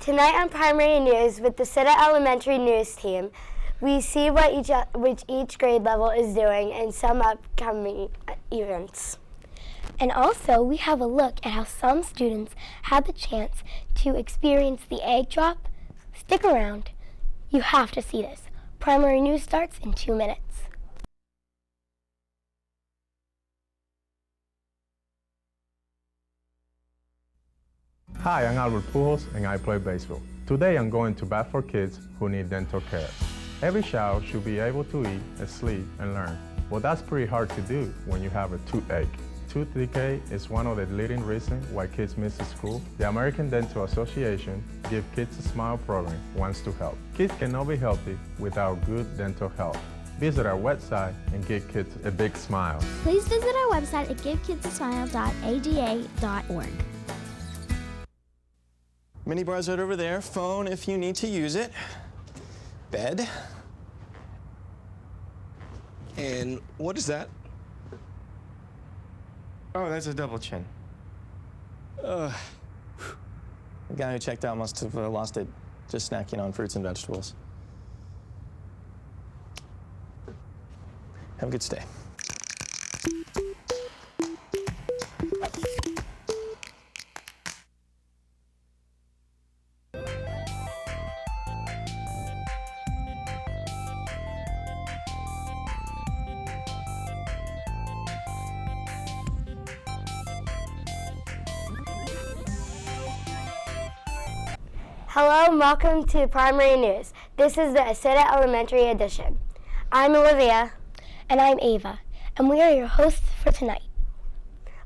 Tonight on Primary News with the Citta Elementary News team, we see what each grade level is doing and some upcoming events. And also, we have a look at how some students had the chance to experience the egg drop. Stick around. You have to see this. Primary News starts in 2 minutes. Hi, I'm Albert Pujols and I play baseball. Today I'm going to bat for kids who need dental care. Every child should be able to eat, sleep, and learn. But that's pretty hard to do when you have a toothache. Tooth decay is one of the leading reasons why kids miss school. The American Dental Association Give Kids a Smile program wants to help. Kids cannot be healthy without good dental health. Visit our website and give kids a big smile. Please visit our website at givekidsasmile.ada.org. Mini bar's right over there. Phone if you need to use it. Bed. And what is that? Oh, that's a double chin. The guy who checked out must have lost it just snacking on fruits and vegetables. Have a good stay. Hello and welcome to Primary News. This is the Citta Elementary edition. I'm Olivia. And I'm Ava, and we are your hosts for tonight.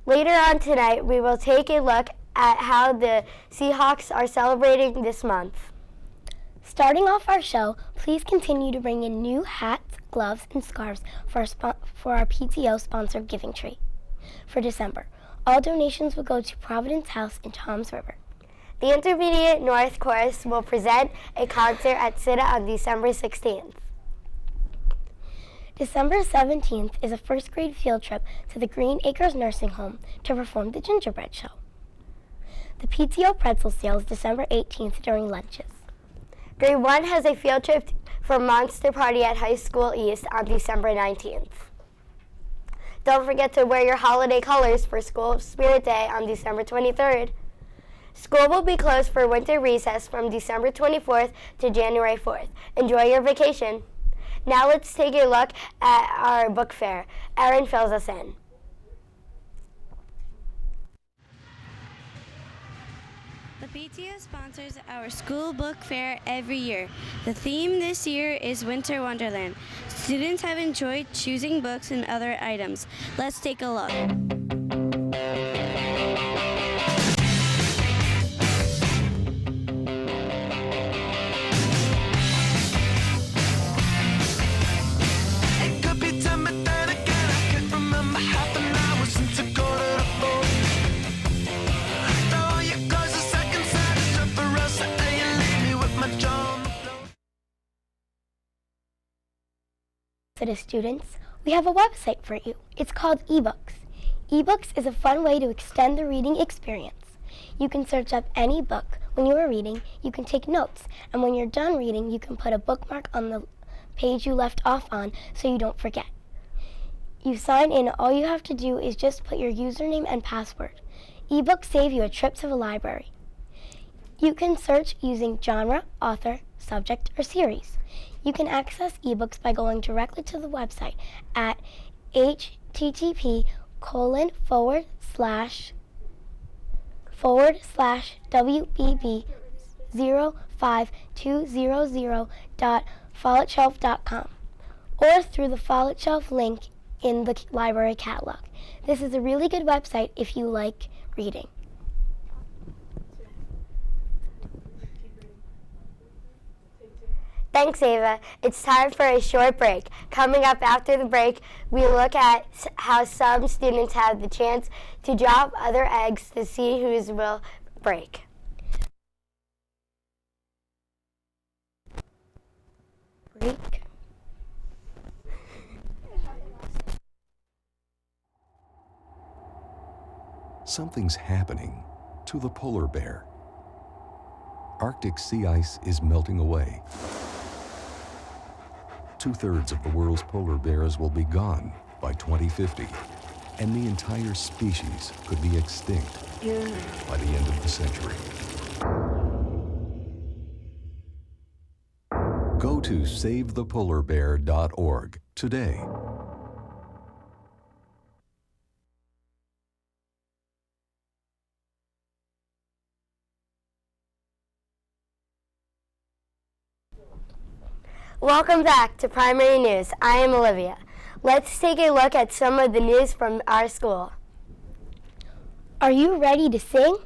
Later on tonight, we will take a look at how the Seahawks are celebrating this month. Starting off our show, please continue to bring in new hats, gloves, and scarves for our PTO-sponsored giving tree. For December, all donations will go to Providence House in Toms River. The Intermediate North Chorus will present a concert at Citta on December 16th. December 17th is a first grade field trip to the Green Acres Nursing Home to perform the gingerbread show. The PTO pretzel sale is December 18th during lunches. Grade 1 has a field trip for Monster Party at High School East on December 19th. Don't forget to wear your holiday colors for School Spirit Day on December 23rd. School will be closed for winter recess from December 24th to January 4th. Enjoy your vacation. Now let's take a look at our book fair. Erin fills us in. The PTO sponsors our school book fair every year. The theme this year is Winter Wonderland. Students have enjoyed choosing books and other items. Let's take a look. To the students, we have a website for you. It's called eBooks. eBooks is a fun way to extend the reading experience. You can search up any book. When you are reading, you can take notes, and when you're done reading, you can put a bookmark on the page you left off on so you don't forget. You sign in, all you have to do is just put your username and password. eBooks save you a trip to the library. You can search using genre, author, subject, or series. You can access ebooks by going directly to the website at http://wbb05200.follettshelf.com or through the Follett Shelf link in the library catalog. This is a really good website if you like reading. Thanks, Ava. It's time for a short break. Coming up after the break, we look at how some students have the chance to drop other eggs to see whose will break. Break. Something's happening to the polar bear. Arctic sea ice is melting away. 2/3 of the world's polar bears will be gone by 2050, and the entire species could be extinct by the end of the century. Go to SaveThePolarBear.org today. Welcome back to Primary News. I am Olivia. Let's take a look at some of the news from our school. Are you ready to sing?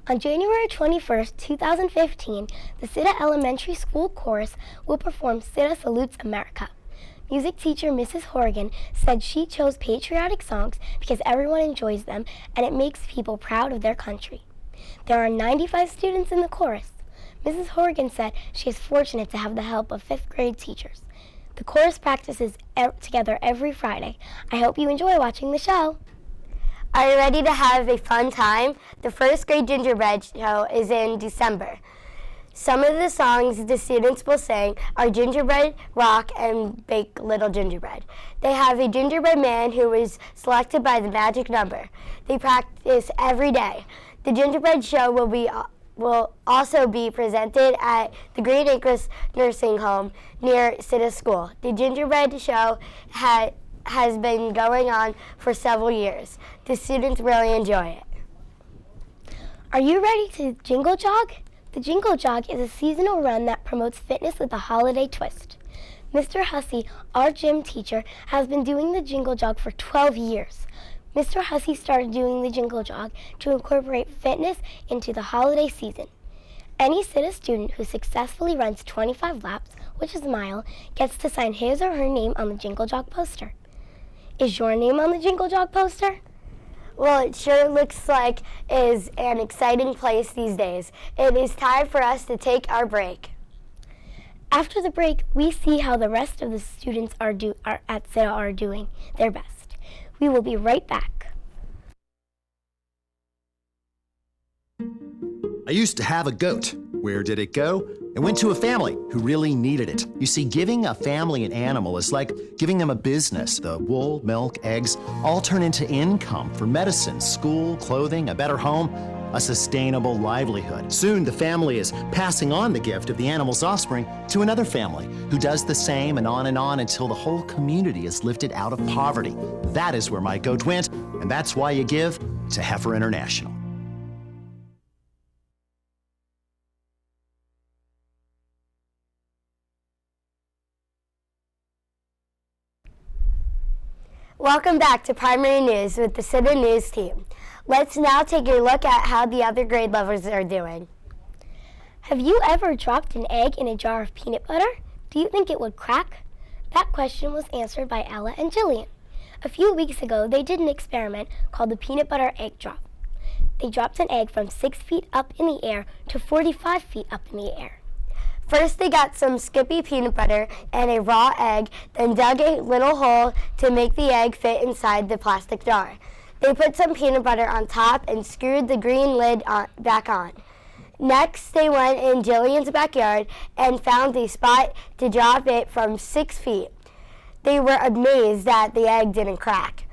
On January 21st, 2015, the Citta Elementary School Chorus will perform Citta Salutes America. Music teacher Mrs. Horgan said she chose patriotic songs because everyone enjoys them and it makes people proud of their country. There are 95 students in the chorus. Mrs. Horgan said she is fortunate to have the help of 5th grade teachers. The chorus practices together every Friday. I hope you enjoy watching the show. Are you ready to have a fun time? The first grade gingerbread show is in December. Some of the songs the students will sing are Gingerbread Rock and Bake Little Gingerbread. They have a gingerbread man who was selected by the magic number. They practice every day. The gingerbread show will also be presented at the Green Acres Nursing Home near Citta School. The gingerbread show has been going on for several years. The students really enjoy it. Are you ready to jingle jog? The Jingle Jog is a seasonal run that promotes fitness with a holiday twist. Mr. Hussey, our gym teacher, has been doing the Jingle Jog for 12 years. Mr. Hussey started doing the Jingle Jog to incorporate fitness into the holiday season. Any Citta student who successfully runs 25 laps, which is a mile, gets to sign his or her name on the Jingle Jog poster. Is your name on the Jingle Jog poster? Well, it sure looks like is an exciting place these days. It is time for us to take our break. After the break, we see how the rest of the students at Citta are doing their best. We will be right back. I used to have a goat. Where did it go? It went to a family who really needed it. You see, giving a family an animal is like giving them a business. The wool, milk, eggs all turn into income for medicine, school, clothing, a better home, a sustainable livelihood. Soon the family is passing on the gift of the animal's offspring to another family who does the same and on until the whole community is lifted out of poverty. That is where my goat went, and that's why you give to Heifer International. Welcome back to Primary News with the Citta News team. Let's now take a look at how the other grade levels are doing. Have you ever dropped an egg in a jar of peanut butter? Do you think it would crack? That question was answered by Ella and Jillian. A few weeks ago, they did an experiment called the peanut butter egg drop. They dropped an egg from 6 feet up in the air to 45 feet up in the air. First, they got some Skippy peanut butter and a raw egg, then dug a little hole to make the egg fit inside the plastic jar. They put some peanut butter on top and screwed the green lid back on. Next, they went in Jillian's backyard and found a spot to drop it from 6 feet. They were amazed that the egg didn't crack.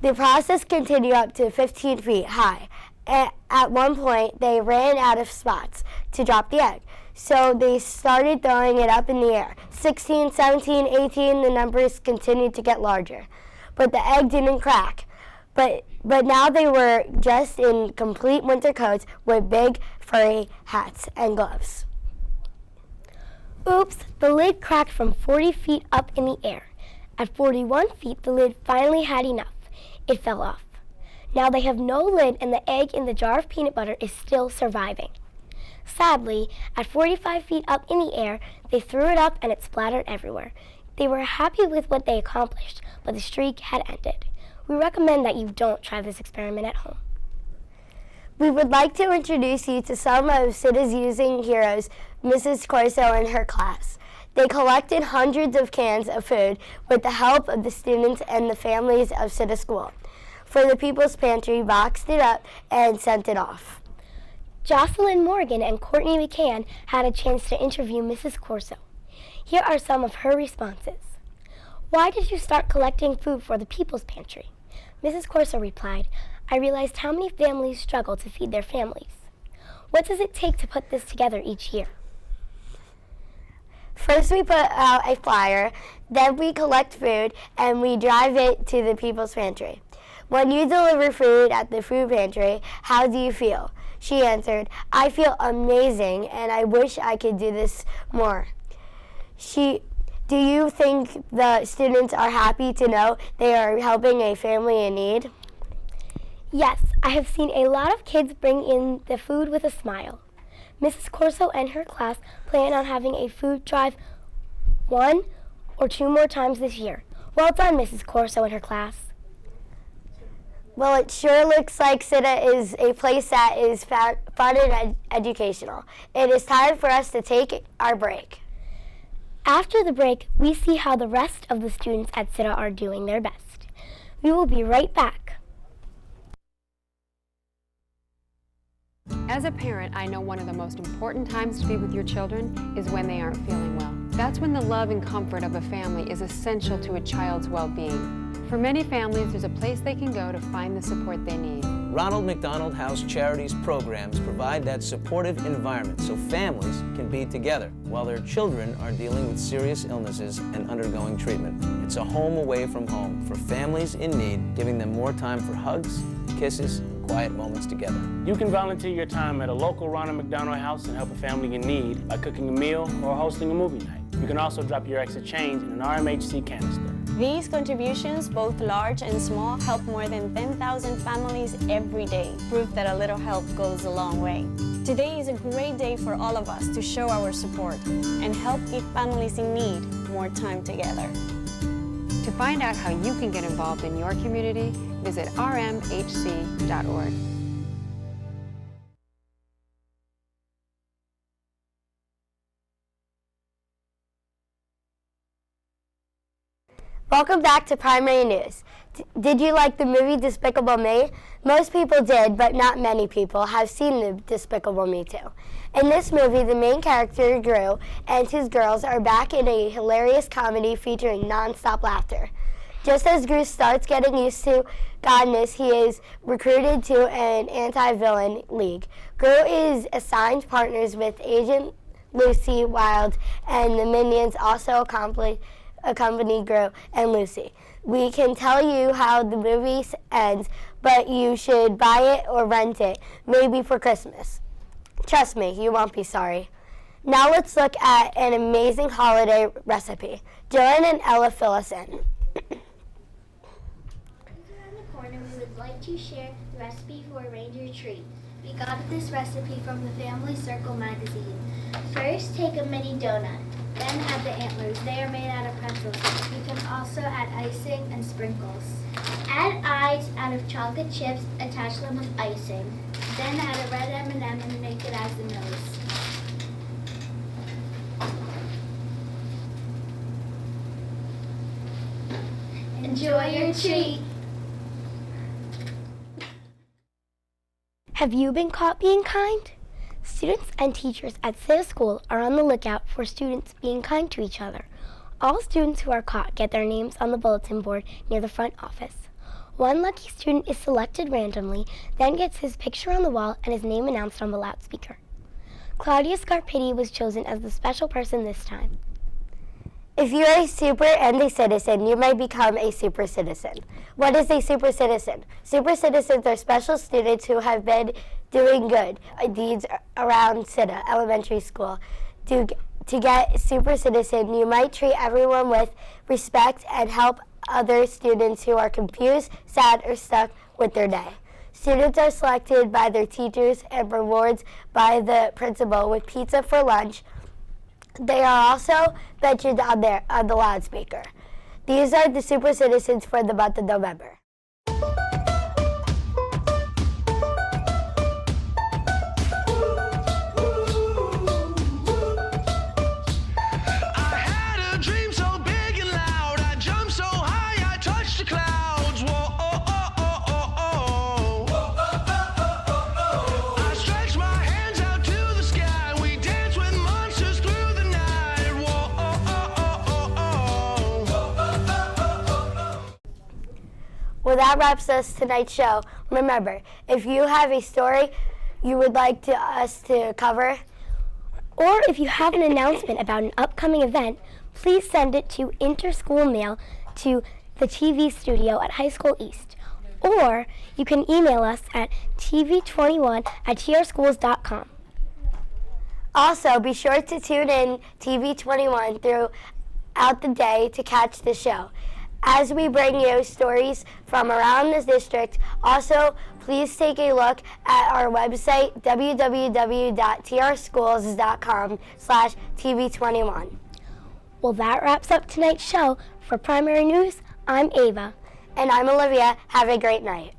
The process continued up to 15 feet high. At one point, they ran out of spots to drop the egg. So they started throwing it up in the air. 16, 17, 18, the numbers continued to get larger. But the egg didn't crack. But now they were dressed in complete winter coats with big furry hats and gloves. Oops, the lid cracked from 40 feet up in the air. At 41 feet, the lid finally had enough. It fell off. Now they have no lid and the egg in the jar of peanut butter is still surviving. Sadly, at 45 feet up in the air, they threw it up and it splattered everywhere. They were happy with what they accomplished, but the streak had ended. We recommend that you don't try this experiment at home. We would like to introduce you to some of Citta's using heroes, Mrs. Corso and her class. They collected hundreds of cans of food with the help of the students and the families of Citta School. For the People's Pantry, boxed it up and sent it off. Jocelyn Morgan and Courtney McCann had a chance to interview Mrs. Corso. Here are some of her responses. Why did you start collecting food for the People's Pantry? Mrs. Corso replied, I realized how many families struggle to feed their families. What does it take to put this together each year? First we put out a flyer, then we collect food, and we drive it to the People's Pantry. When you deliver food at the food pantry, how do you feel? She answered, I feel amazing, and I wish I could do this more. Do you think the students are happy to know they are helping a family in need? Yes, I have seen a lot of kids bring in the food with a smile. Mrs. Corso and her class plan on having a food drive 1 or 2 more times this year. Well done, Mrs. Corso and her class. Well, it sure looks like Citta is a place that is fun and educational. It is time for us to take our break. After the break, we see how the rest of the students at Citta are doing their best. We will be right back. As a parent, I know one of the most important times to be with your children is when they aren't feeling well. That's when the love and comfort of a family is essential to a child's well-being. For many families, there's a place they can go to find the support they need. Ronald McDonald House Charities programs provide that supportive environment so families can be together while their children are dealing with serious illnesses and undergoing treatment. It's a home away from home for families in need, giving them more time for hugs, kisses, quiet moments together. You can volunteer your time at a local Ronald McDonald House and help a family in need by cooking a meal or hosting a movie night. You can also drop your extra change in an RMHC canister. These contributions, both large and small, help more than 10,000 families every day. Proof that a little help goes a long way. Today is a great day for all of us to show our support and help give families in need more time together. To find out how you can get involved in your community, visit rmhc.org. Welcome back to Primary News. Did you like the movie Despicable Me? Most people did, but not many people have seen the Despicable Me 2. In this movie, the main character, Gru, and his girls are back in a hilarious comedy featuring non-stop laughter. Just as Gru starts getting used to godness, he is recruited to an anti-villain league. Gru is assigned partners with Agent Lucy Wilde, and the Minions also accompany Gru and Lucy. We can tell you how the movie ends, but you should buy it or rent it, maybe for Christmas. Trust me, you won't be sorry. Now let's look at an amazing holiday recipe. Joanne and Ella fill us in. Around the corner, we would like to share the recipe for a reindeer treat. We got this recipe from the Family Circle magazine. First, take a mini donut. Then add the antlers. They are made out of pretzels. You can also add icing and sprinkles. Add eyes out of chocolate chips, attach them with icing. Then add a red M&M and make it as the nose. Enjoy your treat! Have you been caught being kind? Students and teachers at Citta School are on the lookout for students being kind to each other. All students who are caught get their names on the bulletin board near the front office. One lucky student is selected randomly, then gets his picture on the wall and his name announced on the loudspeaker. Claudia Scarpitti was chosen as the special person this time. If you're a super and a citizen, you might become a super citizen. What is a super citizen? Super citizens are special students who have been doing good deeds around Citta Elementary School. To get super citizen, you might treat everyone with respect and help other students who are confused, sad, or stuck with their day. Students are selected by their teachers and rewards by the principal with pizza for lunch. They are also mentioned on the loudspeaker. These are the super citizens for the month of November. I stretch my hands that wraps us tonight's show. Remember, if you have a story you would like us to cover, or if you have an announcement about an upcoming event, please send it to Interschool Mail to the TV studio at High School East. Or you can email us at tv21@trschools.com. Also, be sure to tune in TV21 throughout the day to catch the show, as we bring you stories from around the district. Also, please take a look at our website, www.trschools.com/TV21. Well, that wraps up tonight's show. For Primary News, I'm Ava. And I'm Olivia. Have a great night.